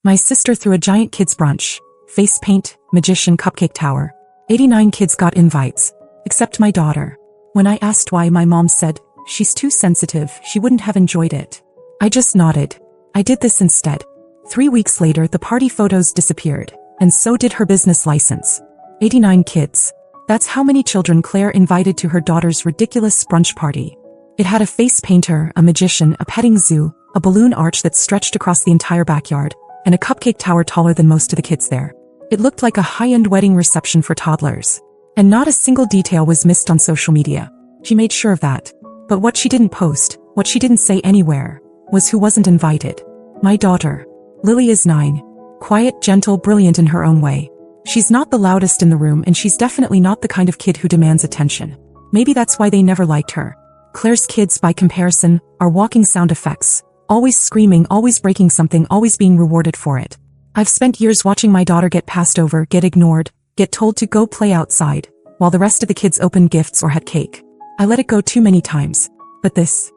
My sister threw a giant kids brunch, face paint, magician cupcake tower. 89 kids got invites, except my daughter. When I asked why, my mom said, she's too sensitive, she wouldn't have enjoyed it. I just nodded. I did this instead. 3 weeks later, the party photos disappeared, and so did her business license. 89 kids. That's how many children Claire invited to her daughter's ridiculous brunch party. It had a face painter, a magician, a petting zoo, a balloon arch that stretched across the entire backyard, and a cupcake tower taller than most of the kids there. It looked like a high-end wedding reception for toddlers. And not a single detail was missed on social media. She made sure of that. But what she didn't post, what she didn't say anywhere, was who wasn't invited. My daughter. Lily is 9. Quiet, gentle, brilliant in her own way. She's not the loudest in the room, and she's definitely not the kind of kid who demands attention. Maybe that's why they never liked her. Claire's kids, by comparison, are walking sound effects. Always screaming, always breaking something, always being rewarded for it. I've spent years watching my daughter get passed over, get ignored, get told to go play outside, while the rest of the kids opened gifts or had cake. I let it go too many times. But this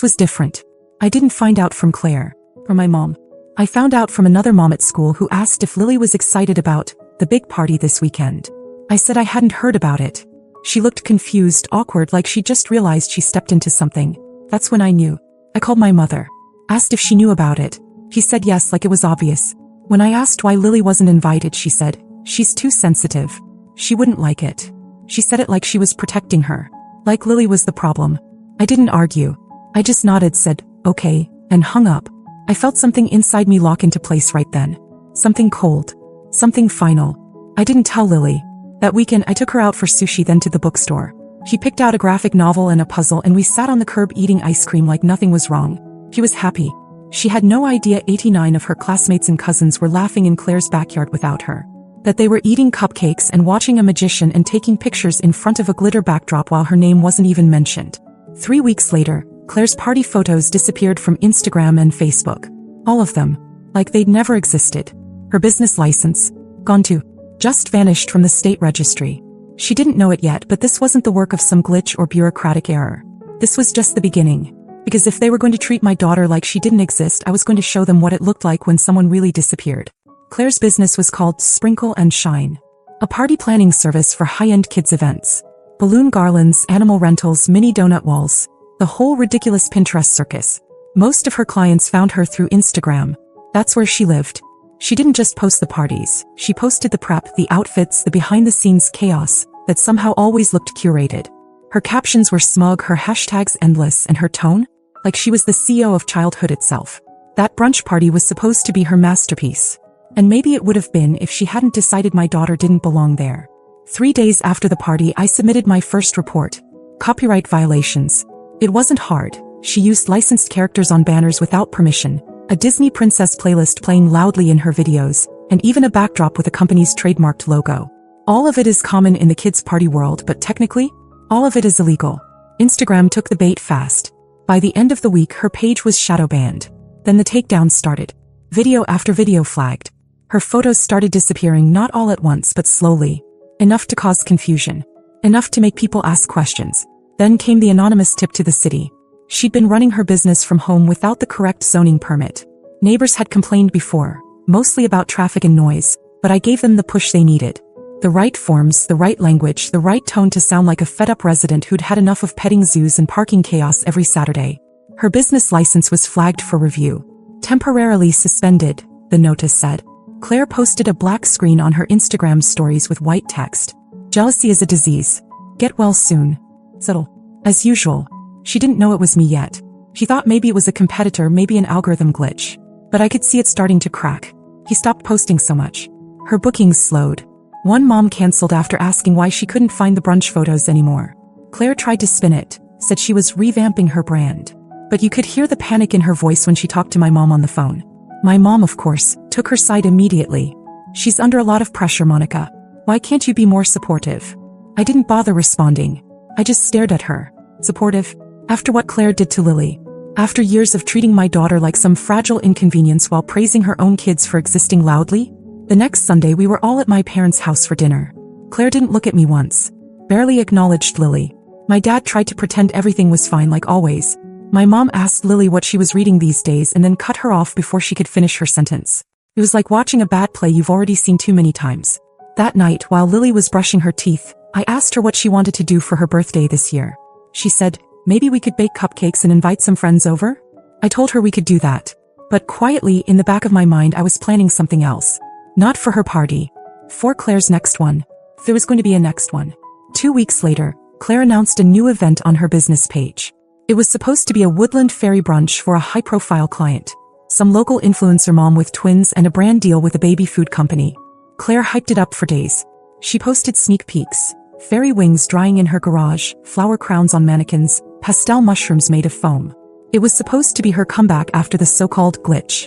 was different. I didn't find out from Claire, or my mom. I found out from another mom at school who asked if Lily was excited about the big party this weekend. I said I hadn't heard about it. She looked confused, awkward, like she just realized she stepped into something. That's when I knew. I called my mother. Asked if she knew about it. She said yes, like it was obvious. When I asked why Lily wasn't invited, she said, she's too sensitive. She wouldn't like it. She said it like she was protecting her. Like Lily was the problem. I didn't argue. I just nodded, said, okay, and hung up. I felt something inside me lock into place right then. Something cold. Something final. I didn't tell Lily. That weekend I took her out for sushi, then to the bookstore. She picked out a graphic novel and a puzzle, and we sat on the curb eating ice cream like nothing was wrong. She was happy. She had no idea 89 of her classmates and cousins were laughing in Claire's backyard without her. That they were eating cupcakes and watching a magician and taking pictures in front of a glitter backdrop while her name wasn't even mentioned. 3 weeks later, Claire's party photos disappeared from Instagram and Facebook. All of them. Like they'd never existed. Her business license. Gone too. Just vanished from the state registry. She didn't know it yet, but this wasn't the work of some glitch or bureaucratic error. This was just the beginning. Because if they were going to treat my daughter like she didn't exist, I was going to show them what it looked like when someone really disappeared. Claire's business was called Sprinkle and Shine. A party planning service for high-end kids events. Balloon garlands, animal rentals, mini donut walls. The whole ridiculous Pinterest circus. Most of her clients found her through Instagram. That's where she lived. She didn't just post the parties. She posted the prep, the outfits, the behind-the-scenes chaos that somehow always looked curated. Her captions were smug, her hashtags endless, and her tone? Like she was the CEO of childhood itself. That brunch party was supposed to be her masterpiece. And maybe it would have been if she hadn't decided my daughter didn't belong there. 3 days after the party, I submitted my first report. Copyright violations. It wasn't hard. She used licensed characters on banners without permission, a Disney princess playlist playing loudly in her videos, and even a backdrop with the company's trademarked logo. All of it is common in the kids' party world, but technically, all of it is illegal. Instagram took the bait fast. By the end of the week, her page was shadow banned. Then the takedown started. Video after video flagged. Her photos started disappearing, not all at once but slowly. Enough to cause confusion. Enough to make people ask questions. Then came the anonymous tip to the city. She'd been running her business from home without the correct zoning permit. Neighbors had complained before, mostly about traffic and noise, but I gave them the push they needed. The right forms, the right language, the right tone to sound like a fed-up resident who'd had enough of petting zoos and parking chaos every Saturday. Her business license was flagged for review. Temporarily suspended, the notice said. Claire posted a black screen on her Instagram stories with white text. Jealousy is a disease. Get well soon. Subtle. As usual. She didn't know it was me yet. She thought maybe it was a competitor, maybe an algorithm glitch. But I could see it starting to crack. He stopped posting so much. Her bookings slowed. One mom canceled after asking why she couldn't find the brunch photos anymore. Claire tried to spin it, said she was revamping her brand. But you could hear the panic in her voice when she talked to my mom on the phone. My mom, of course, took her side immediately. She's under a lot of pressure, Monica. Why can't you be more supportive? I didn't bother responding. I just stared at her. Supportive? After what Claire did to Lily. After years of treating my daughter like some fragile inconvenience while praising her own kids for existing loudly? The next Sunday we were all at my parents' house for dinner. Claire didn't look at me once. Barely acknowledged Lily. My dad tried to pretend everything was fine like always. My mom asked Lily what she was reading these days and then cut her off before she could finish her sentence. It was like watching a bad play you've already seen too many times. That night, while Lily was brushing her teeth, I asked her what she wanted to do for her birthday this year. She said, maybe we could bake cupcakes and invite some friends over? I told her we could do that. But quietly, in the back of my mind, I was planning something else. Not for her party. For Claire's next one. There was going to be a next one. 2 weeks later, Claire announced a new event on her business page. It was supposed to be a woodland fairy brunch for a high-profile client. Some local influencer mom with twins and a brand deal with a baby food company. Claire hyped it up for days. She posted sneak peeks. Fairy wings drying in her garage, flower crowns on mannequins, pastel mushrooms made of foam. It was supposed to be her comeback after the so-called glitch.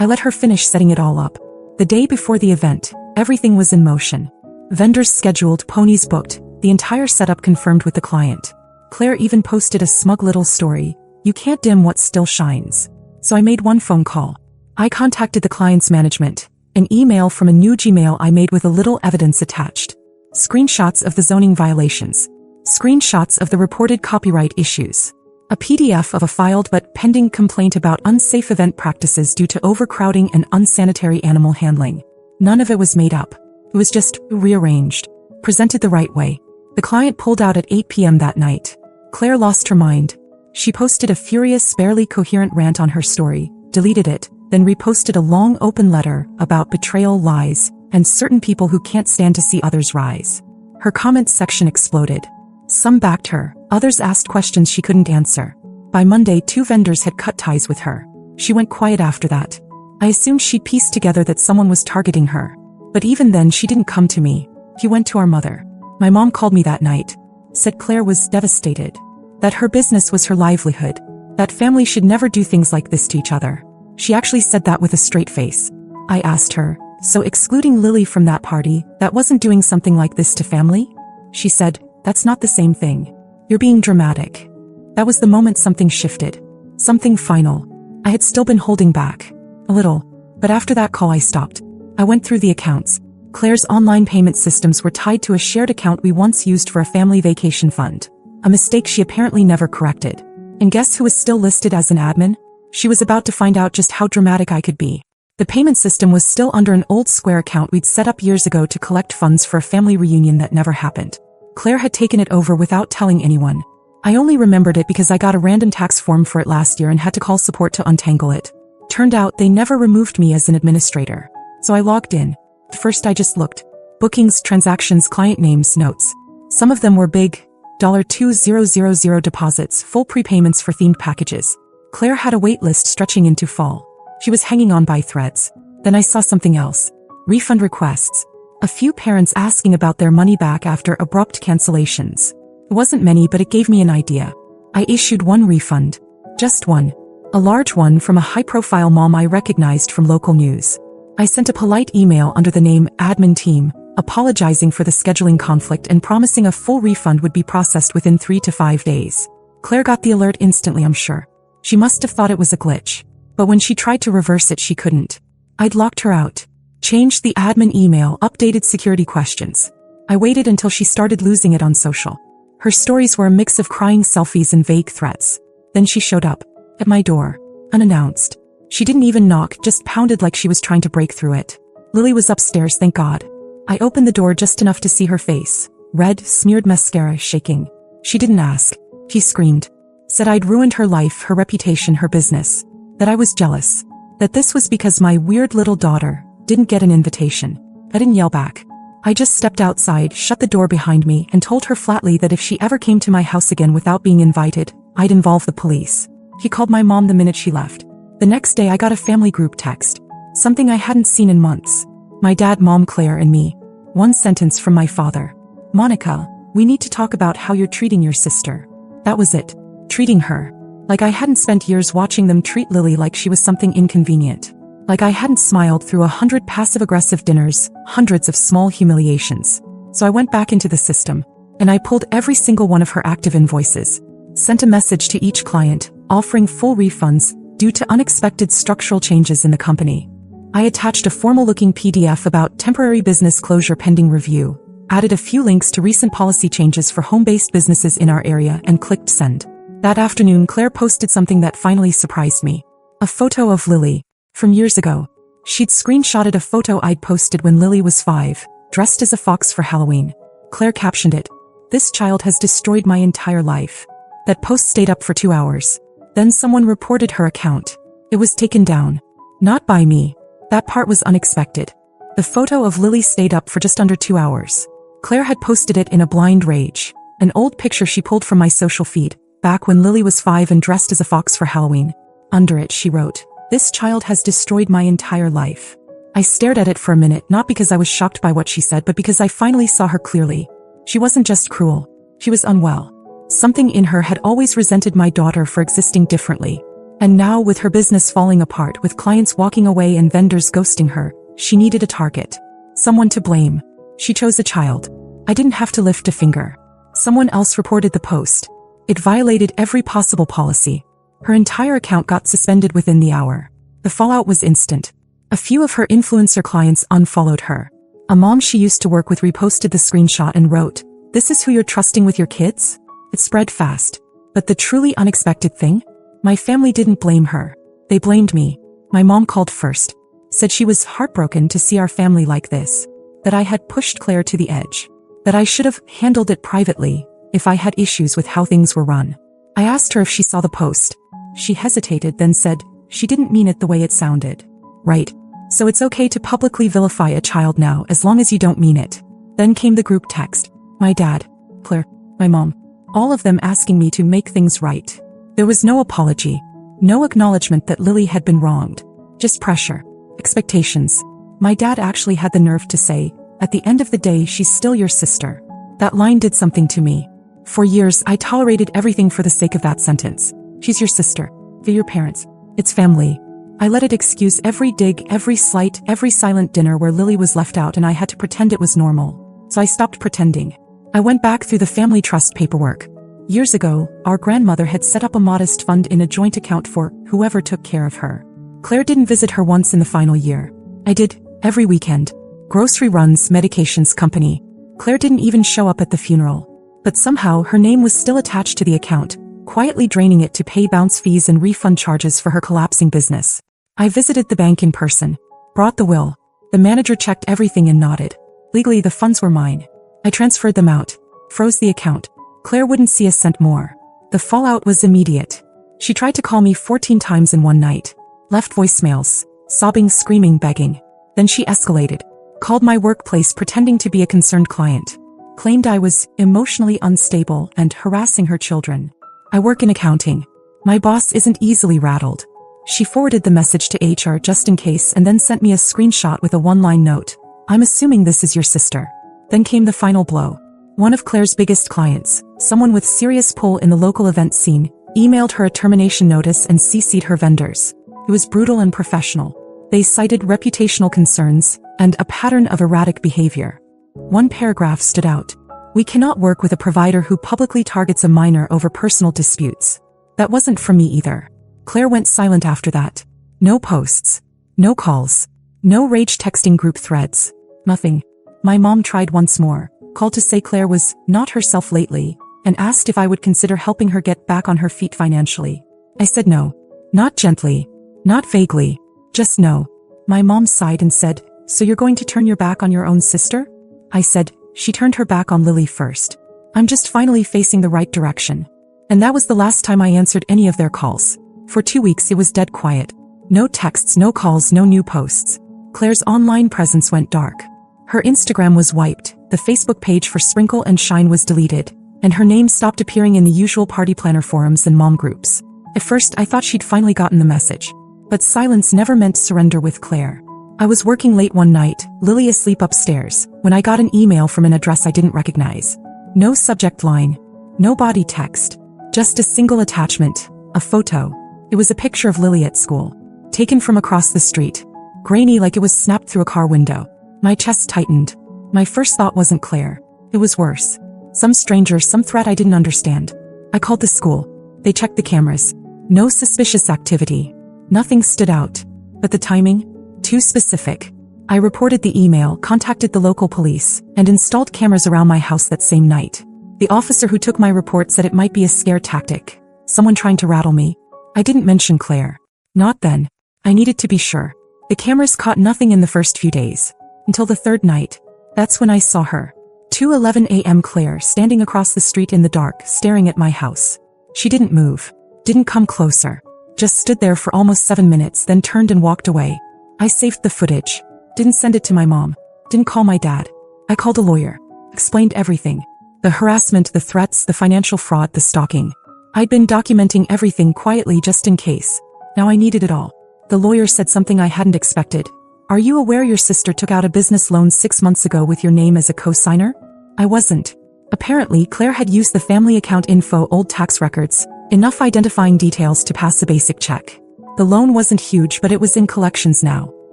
I let her finish setting it all up. The day before the event, everything was in motion. Vendors scheduled, ponies booked, the entire setup confirmed with the client. Claire even posted a smug little story, "You can't dim what still shines." So I made one phone call. I contacted the client's management, an email from a new Gmail I made with a little evidence attached. Screenshots of the zoning violations. Screenshots of the reported copyright issues. A PDF of a filed but pending complaint about unsafe event practices due to overcrowding and unsanitary animal handling. None of it was made up. It was just rearranged, presented the right way. The client pulled out at 8 p.m. that night. Claire lost her mind. She posted a furious, barely coherent rant on her story, deleted it, then reposted a long open letter about betrayal, lies, and certain people who can't stand to see others rise. Her comments section exploded. Some backed her, others asked questions she couldn't answer. By Monday, 2 vendors had cut ties with her. She went quiet after that. I assumed she'd pieced together that someone was targeting her. But even then, she didn't come to me. She went to our mother. My mom called me that night. Said Claire was devastated. That her business was her livelihood. That family should never do things like this to each other. She actually said that with a straight face. I asked her, so excluding Lily from that party, that wasn't doing something like this to family? She said, that's not the same thing. You're being dramatic. That was the moment something shifted. Something final. I had still been holding back. A little. But after that call I stopped. I went through the accounts. Claire's online payment systems were tied to a shared account we once used for a family vacation fund. A mistake she apparently never corrected. And guess who was still listed as an admin? She was about to find out just how dramatic I could be. The payment system was still under an old Square account we'd set up years ago to collect funds for a family reunion that never happened. Claire had taken it over without telling anyone. I only remembered it because I got a random tax form for it last year and had to call support to untangle it. Turned out they never removed me as an administrator. So I logged in. First I just looked. Bookings, transactions, client names, notes. Some of them were big, $2,000 deposits, full prepayments for themed packages. Claire had a wait list stretching into fall. She was hanging on by threads. Then I saw something else. Refund requests. A few parents asking about their money back after abrupt cancellations. It wasn't many, but it gave me an idea. I issued one refund. Just one. A large one from a high-profile mom I recognized from local news. I sent a polite email under the name Admin Team, apologizing for the scheduling conflict and promising a full refund would be processed within 3 to 5 days. Claire got the alert instantly, I'm sure. She must have thought it was a glitch. But when she tried to reverse it, she couldn't. I'd locked her out. Changed the admin email, updated security questions. I waited until she started losing it on social. Her stories were a mix of crying selfies and vague threats. Then she showed up. At my door. Unannounced. She didn't even knock, just pounded like she was trying to break through it. Lily was upstairs, thank God. I opened the door just enough to see her face. Red, smeared mascara, shaking. She didn't ask. She screamed. Said I'd ruined her life, her reputation, her business. That I was jealous. That this was because my weird little daughter didn't get an invitation. I didn't yell back. I just stepped outside, shut the door behind me, and told her flatly that if she ever came to my house again without being invited, I'd involve the police. He called my mom the minute she left. The next day I got a family group text. Something I hadn't seen in months. My dad, mom, Claire, and me. One sentence from my father. Monica, we need to talk about how you're treating your sister. That was it. Treating her. Like I hadn't spent years watching them treat Lily like she was something inconvenient. Like I hadn't smiled through 100 passive-aggressive dinners, hundreds of small humiliations. So I went back into the system. And I pulled every single one of her active invoices. Sent a message to each client, offering full refunds, due to unexpected structural changes in the company. I attached a formal-looking PDF about temporary business closure pending review, added a few links to recent policy changes for home-based businesses in our area, and clicked send. That afternoon, Claire posted something that finally surprised me. A photo of Lily. From years ago. She'd screenshotted a photo I'd posted when Lily was 5, dressed as a fox for Halloween. Claire captioned it, "This child has destroyed my entire life." That post stayed up for 2 hours. Then someone reported her account. It was taken down. Not by me. That part was unexpected. The photo of Lily stayed up for just under 2 hours. Claire had posted it in a blind rage. An old picture she pulled from my social feed, back when Lily was 5 and dressed as a fox for Halloween. Under it she wrote, "This child has destroyed my entire life." I stared at it for a minute, not because I was shocked by what she said, but because I finally saw her clearly. She wasn't just cruel. She was unwell. Something in her had always resented my daughter for existing differently. And now, with her business falling apart, with clients walking away and vendors ghosting her, she needed a target. Someone to blame. She chose a child. I didn't have to lift a finger. Someone else reported the post. It violated every possible policy. Her entire account got suspended within the hour. The fallout was instant. A few of her influencer clients unfollowed her. A mom she used to work with reposted the screenshot and wrote, "This is who you're trusting with your kids?" It spread fast. But the truly unexpected thing? My family didn't blame her. They blamed me. My mom called first. Said she was heartbroken to see our family like this. That I had pushed Claire to the edge. That I should have handled it privately if I had issues with how things were run. I asked her if she saw the post. She hesitated, then said she didn't mean it the way it sounded. Right. So it's okay to publicly vilify a child now as long as you don't mean it. Then came the group text. My dad, Claire, my mom, all of them asking me to make things right. There was no apology. No acknowledgement that Lily had been wronged. Just pressure. Expectations. My dad actually had the nerve to say, "At the end of the day, she's still your sister." That line did something to me. For years, I tolerated everything for the sake of that sentence. She's your sister. They're your parents. It's family. I let it excuse every dig, every slight, every silent dinner where Lily was left out, and I had to pretend it was normal. So I stopped pretending. I went back through the family trust paperwork. Years ago, our grandmother had set up a modest fund in a joint account for whoever took care of her. Claire didn't visit her once in the final year. I did, every weekend. Grocery runs, medications, company. Claire didn't even show up at the funeral. But somehow her name was still attached to the account, quietly draining it to pay bounce fees and refund charges for her collapsing business. I visited the bank in person. Brought the will. The manager checked everything and nodded. Legally, the funds were mine. I transferred them out. Froze the account. Claire wouldn't see a cent more. The fallout was immediate. She tried to call me 14 times in one night. Left voicemails. Sobbing, screaming, begging. Then she escalated. Called my workplace pretending to be a concerned client. Claimed I was emotionally unstable and harassing her children. I work in accounting. My boss isn't easily rattled. She forwarded the message to HR just in case and then sent me a screenshot with a one-line note. "I'm assuming this is your sister." Then came the final blow. One of Claire's biggest clients, someone with serious pull in the local event scene, emailed her a termination notice and CC'd her vendors. It was brutal and professional. They cited reputational concerns and a pattern of erratic behavior. One paragraph stood out. "We cannot work with a provider who publicly targets a minor over personal disputes." That wasn't from me either. Claire went silent after that. No posts. No calls. No rage texting group threads. Nothing. My mom tried once more, called to say Claire was not herself lately, and asked if I would consider helping her get back on her feet financially. I said no. Not gently. Not vaguely. Just no. My mom sighed and said, "So you're going to turn your back on your own sister?" I said, "She turned her back on Lily first. I'm just finally facing the right direction." And that was the last time I answered any of their calls. For 2 weeks it was dead quiet. No texts, no calls, no new posts. Claire's online presence went dark. Her Instagram was wiped, the Facebook page for Sprinkle and Shine was deleted, and her name stopped appearing in the usual party planner forums and mom groups. At first I thought she'd finally gotten the message. But silence never meant surrender with Claire. I was working late one night, Lily asleep upstairs, when I got an email from an address I didn't recognize. No subject line. No body text. Just a single attachment. A photo. It was a picture of Lily at school. Taken from across the street. Grainy like it was snapped through a car window. My chest tightened. My first thought wasn't Claire. It was worse. Some stranger, some threat I didn't understand. I called the school. They checked the cameras. No suspicious activity. Nothing stood out. But the timing? Too specific. I reported the email, contacted the local police, and installed cameras around my house that same night. The officer who took my report said it might be a scare tactic. Someone trying to rattle me. I didn't mention Claire. Not then. I needed to be sure. The cameras caught nothing in the first few days. Until the third night. That's when I saw her. 2:11 a.m. Claire standing across the street in the dark, staring at my house. She didn't move. Didn't come closer. Just stood there for almost 7 minutes, then turned and walked away. I saved the footage. Didn't send it to my mom. Didn't call my dad. I called a lawyer. Explained everything. The harassment, the threats, the financial fraud, the stalking. I'd been documenting everything quietly just in case. Now I needed it all. The lawyer said something I hadn't expected. Are you aware your sister took out a business loan 6 months ago with your name as a co-signer? I wasn't. Apparently, Claire had used the family account info, old tax records, enough identifying details to pass a basic check. The loan wasn't huge, but it was in collections now.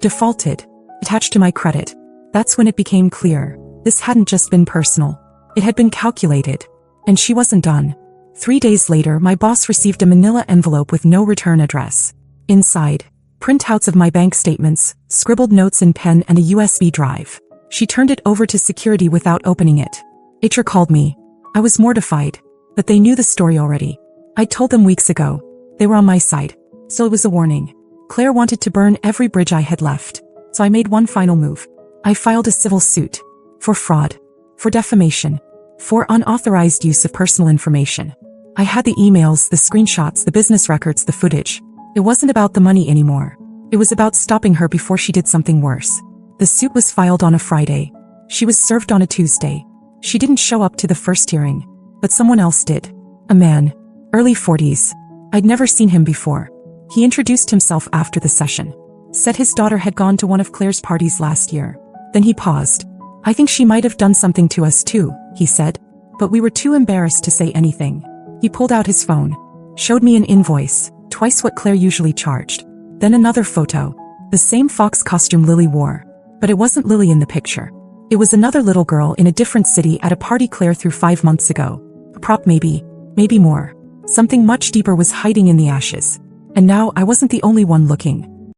Defaulted. Attached to my credit. That's when it became clear. This hadn't just been personal. It had been calculated. And she wasn't done. 3 days later, my boss received a manila envelope with no return address. Inside, printouts of my bank statements, scribbled notes in pen, and a USB drive. She turned it over to security without opening it. HR called me. I was mortified. But they knew the story already. I told them weeks ago. They were on my side. So it was a warning. Claire wanted to burn every bridge I had left. So I made one final move. I filed a civil suit. For fraud. For defamation. For unauthorized use of personal information. I had the emails, the screenshots, the business records, the footage. It wasn't about the money anymore. It was about stopping her before she did something worse. The suit was filed on a Friday. She was served on a Tuesday. She didn't show up to the first hearing. But someone else did. A man. Early 40s. I'd never seen him before. He introduced himself after the session. Said his daughter had gone to one of Claire's parties last year. Then he paused. I think she might have done something to us too, he said. But we were too embarrassed to say anything. He pulled out his phone. Showed me an invoice, twice what Claire usually charged. Then another photo. The same fox costume Lily wore. But it wasn't Lily in the picture. It was another little girl in a different city at a party Claire threw 5 months ago. A prop maybe. Maybe more. Something much deeper was hiding in the ashes. And now I wasn't the only one looking.